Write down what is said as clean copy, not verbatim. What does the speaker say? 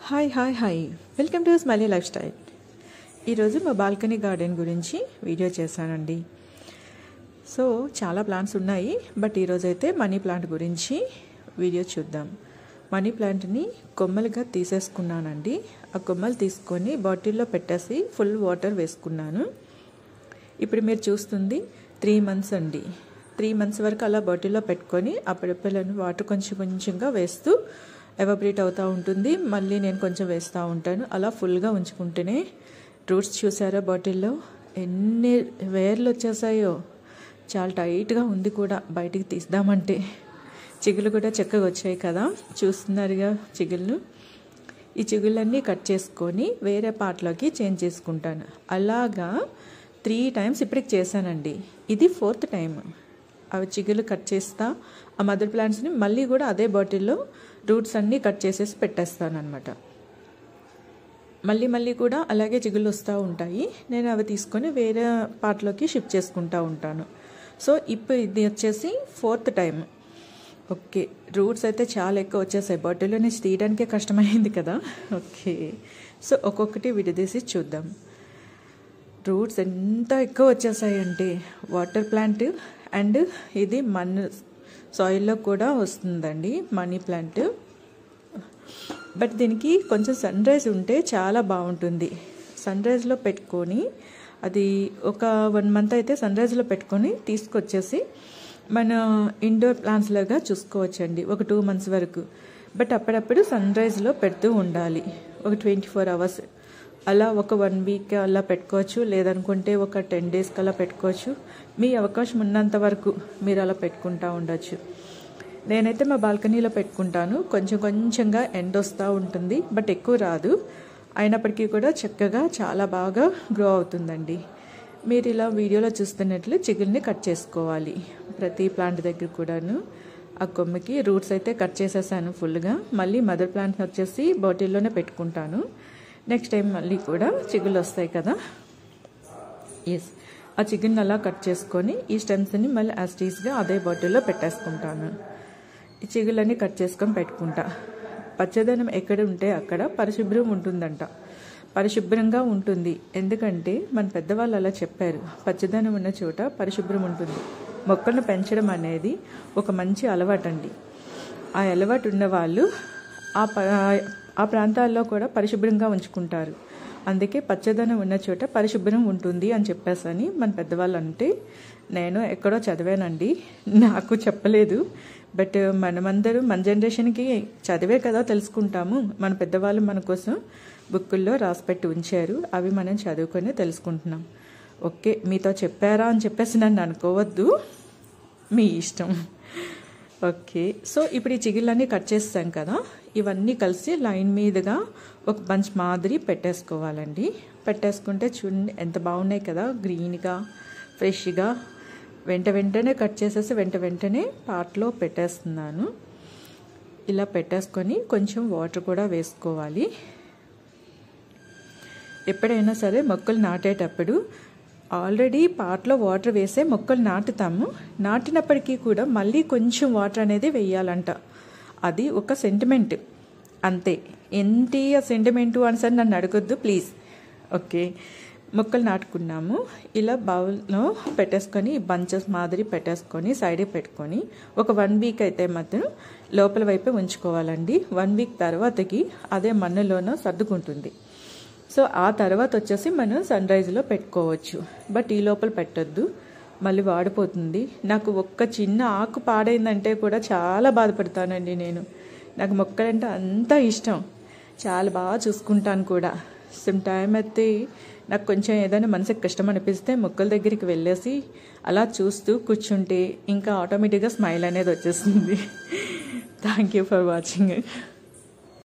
Hi welcome to smiley life style. ఈరోజు మా balcony garden గురించి వీడియో చేశానండి. సో చాలా ప్లాంట్స్ ఉన్నాయి, బట్ ఈరోజు అయితే మనీ ప్లాంట్ గురించి వీడియో చూద్దాం. మనీ ప్లాంట్ని కొమ్మలుగా తీసేసుకున్నానండి. ఆ కొమ్మలు తీసుకొని బాటిల్లో పెట్టేసి ఫుల్ వాటర్ వేసుకున్నాను. ఇప్పుడు మీరు చూస్తుంది 3 months అండి. 3 months వరకు అలా బాటిల్లో పెట్టుకొని అప్పుడప్పుడు వాటర్ కొంచెంగా వేస్తూ ఎవాపరేట్ అవుతూ ఉంటుంది. మళ్ళీ నేను కొంచెం వేస్తూ ఉంటాను. అలా ఫుల్గా ఉంచుకుంటేనే రూట్స్ చూసారా బాటిల్లో ఎన్ని వేర్లు వచ్చేసాయో. చాలా టైట్గా ఉంది కూడా, బయటికి తీద్దామంటే. చిగుళ్ళు కూడా చక్కగా వచ్చాయి కదా, చూస్తున్నారుగా చిగుళ్ళు. ఈ చిగుళ్ళన్నీ కట్ చేసుకొని వేరే పార్ట్లోకి చేంజ్ చేసుకుంటాను. అలాగా 3 times ఇప్పటికి చేశానండి. ఇది 4th time. అవి చిగుళ్ళు కట్ చేస్తా ఆ మదర్ ప్లాంట్స్ని మళ్ళీ కూడా అదే బాటిల్లో రూట్స్ అన్నీ కట్ చేసేసి పెట్టేస్తాను అనమాట. మళ్ళీ కూడా అలాగే చిగుళ్ళు వస్తూ ఉంటాయి. నేను అవి తీసుకొని వేరే పార్ట్లోకి షిఫ్ట్ చేసుకుంటూ ఉంటాను. సో ఇప్పుడు ఇది వచ్చేసి 4th time. ఓకే, రూట్స్ అయితే చాలా ఎక్కువ వచ్చేసాయి. బాటిల్లో నుంచి తీయడానికే కష్టమైంది కదా. ఓకే, సో ఒక్కొక్కటి విడదీసి చూద్దాం. రూట్స్ ఎంత ఎక్కువ వచ్చేసాయంటే, వాటర్ ప్లాంట్ అండ్ ఇది మన్ను సాయిల్లో కూడా వస్తుందండి మనీ ప్లాంట్. బట్ దీనికి కొంచెం సన్ రైజ్ ఉంటే చాలా బాగుంటుంది. సన్ రైజ్లో పెట్టుకొని అది ఒక 1 month అయితే సన్ రైజ్లో పెట్టుకొని తీసుకొచ్చేసి మన ఇండోర్ ప్లాంట్స్ లాగా చూసుకోవచ్చండి ఒక 2 months వరకు. బట్ అప్పుడప్పుడు సన్ రైజ్లో పెడుతూ ఉండాలి, ఒక 24 hours. అలా ఒక 1 week అలా పెట్టుకోవచ్చు, లేదనుకుంటే ఒక 10 days కల్లా పెట్టుకోవచ్చు. మీ అవకాశం ఉన్నంత వరకు మీరు అలా పెట్టుకుంటూ ఉండొచ్చు. నేనైతే మా బాల్కనీలో పెట్టుకుంటాను. కొంచెంగా ఎండ వస్తూ ఉంటుంది, బట్ ఎక్కువ రాదు. అయినప్పటికీ కూడా చక్కగా చాలా బాగా గ్రో అవుతుందండి. మీరు ఇలా వీడియోలో చూస్తున్నట్లు చిగుల్ని కట్ చేసుకోవాలి ప్రతి ప్లాంట్ దగ్గర కూడాను. ఆ కొమ్మకి రూట్స్ అయితే కట్ చేసేసాను ఫుల్గా. మళ్ళీ మదర్ ప్లాంట్ వచ్చేసి బాటిల్లోనే పెట్టుకుంటాను. నెక్స్ట్ టైం మళ్ళీ కూడా చిగుళ్ళు వస్తాయి కదా. ఎస్, ఆ చిగుల్ని అలా కట్ చేసుకొని ఈ స్టెమ్స్ని మళ్ళీ యాస్టీస్గా అదే బాటిల్లో పెట్టేసుకుంటాను. ఈ చిగుళ్ళని కట్ చేసుకొని పెట్టుకుంటా. పచ్చదనం ఎక్కడ ఉంటే అక్కడ పరిశుభ్రం ఉంటుందంట. పరిశుభ్రంగా ఉంటుంది, ఎందుకంటే మన పెద్దవాళ్ళు అలా చెప్పారు. పచ్చదనం ఉన్న చోట పరిశుభ్రం ఉంటుంది. మొక్కలను పెంచడం అనేది ఒక మంచి అలవాటు అండి. ఆ అలవాటు ఉన్న వాళ్ళు ఆ ప్రాంతాల్లో కూడా పరిశుభ్రంగా ఉంచుకుంటారు. అందుకే పచ్చదనం ఉన్న చోట పరిశుభ్రం ఉంటుంది అని చెప్పేసని మన పెద్దవాళ్ళు అంటే నేను ఎక్కడో చదివానండి, నాకు చెప్పలేదు. బట్ మనమందరం మన జనరేషన్కి చదివే కదా తెలుసుకుంటాము. మన పెద్దవాళ్ళు మన కోసం బుక్కుల్లో రాసిపెట్టి ఉంచారు, అవి మనం చదువుకొని తెలుసుకుంటున్నాం. ఓకే, మీతో చెప్పారా అని చెప్పేసి నన్ను అనుకోవద్దు, మీ ఇష్టం. ఓకే, సో ఇప్పుడు ఈ చిగుళ్ళన్నీ కట్ చేస్తాం కదా, ఇవన్నీ కలిసి లైన్ మీదుగా ఒక బంచ్ మాదిరి పెట్టేసుకోవాలండి. పెట్టేసుకుంటే చూడండి ఎంత బాగున్నాయి కదా, గ్రీన్గా ఫ్రెష్గా. వెంటనే కట్ చేసేసి వెంటనే పాట్లో పెట్టేస్తున్నాను. ఇలా పెట్టేసుకొని కొంచెం వాటర్ కూడా వేసుకోవాలి. ఎప్పుడైనా సరే మొక్కలు నాటేటప్పుడు ఆల్రెడీ పాట్లో వాటర్ వేసే మొక్కలు నాటుతాము. నాటినప్పటికీ కూడా మళ్ళీ కొంచెం వాటర్ అనేది వేయాలంట. అది ఒక సెంటిమెంట్ అంతే. ఏంటి ఆ సెంటిమెంటు అని సరే నన్ను అడగొద్దు ప్లీజ్. ఓకే, మొక్కలు నాటుకున్నాము. ఇలా బౌల్లో పెట్టేసుకొని బంచెస్ మాదిరి పెట్టేసుకొని సైడ్కి పెట్టుకొని ఒక 1 week అయితే మాత్రం లోపల వైపే ఉంచుకోవాలండి. 1 week తర్వాతకి అదే మన్నులోనూ సర్దుకుంటుంది. సో ఆ తర్వాత వచ్చేసి మనం సన్ రైజ్లో పెట్టుకోవచ్చు. బట్ ఈ లోపల పెట్టొద్దు, మళ్ళీ వాడిపోతుంది. నాకు ఒక్క చిన్న ఆకు పాడైందంటే కూడా చాలా బాధపడతానండి నేను. నాకు మొక్కలంటే అంత ఇష్టం, చాలా బాగా చూసుకుంటాను కూడా. సమ్ టైం అయితే నాకు కొంచెం ఏదైనా మనసుకి కష్టం అనిపిస్తే మొక్కల దగ్గరికి వెళ్ళేసి అలా చూస్తూ కూర్చుంటే ఇంకా ఆటోమేటిక్గా స్మైల్ అనేది వచ్చేస్తుంది. Thank you for watching.